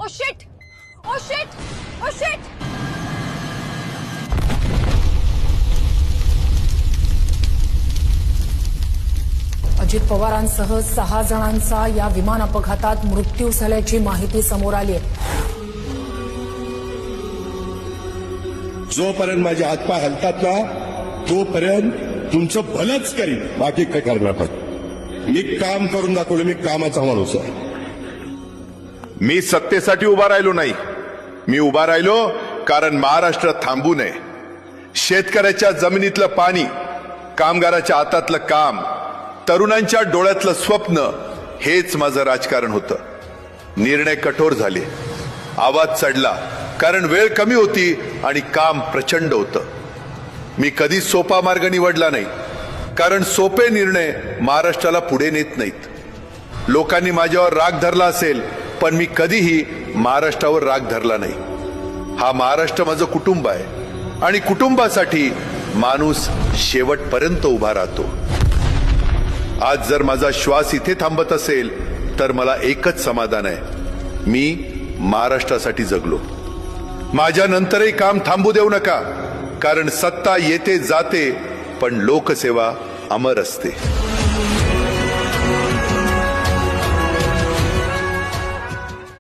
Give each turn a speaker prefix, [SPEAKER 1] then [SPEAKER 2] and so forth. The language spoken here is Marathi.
[SPEAKER 1] ओ shit, oh shit, oh shit. Ajit पवारांसह 6 जणांचा या विमान अपघातात मृत्यू झाल्याची माहिती समोर आली आहे.
[SPEAKER 2] जोपर्यंत माझे हातपाय हलतात ना तोपर्यंत तुमचं भलंच करीन, बाकी काय करणार नाही. मी काम करून दाखवलं, मी कामाचा माणूस आहे.
[SPEAKER 3] मी सत्तेसाठी उभा राहिलो नाही, मी उभा राहिलो कारण महाराष्ट्र थांबू नये. शेतकऱ्याच्या जमिनीतलं पाणी, कामगाराच्या हातातलं काम, तरुणांच्या डोळ्यातलं स्वप्न, हेच माझं राजकारण होतं. निर्णय कठोर झाले, आवाज चढला, कारण वेळ कमी होती आणि काम प्रचंड होतं. मी कधी सोपा मार्ग निवडला नाही, कारण सोपे निर्णय महाराष्ट्राला पुढे नेत नाहीत. लोकांनी माझ्यावर राग धरला असेल, पण मी कधीही महाराष्ट्रावर राग धरला नाही. हा महाराष्ट्र माझं कुटुंब आहे आणि कुटुंबासाठी माणूस शेवटपर्यंत उभा राहतो. आज जर माझा श्वास इथे थांबत असेल तर मला एकच समाधान आहे, मी महाराष्ट्रासाठी जगलो. माझ्या नंतरही काम थांबू देऊ नका, कारण सत्ता येते जाते पण लोकसेवा अमर असते.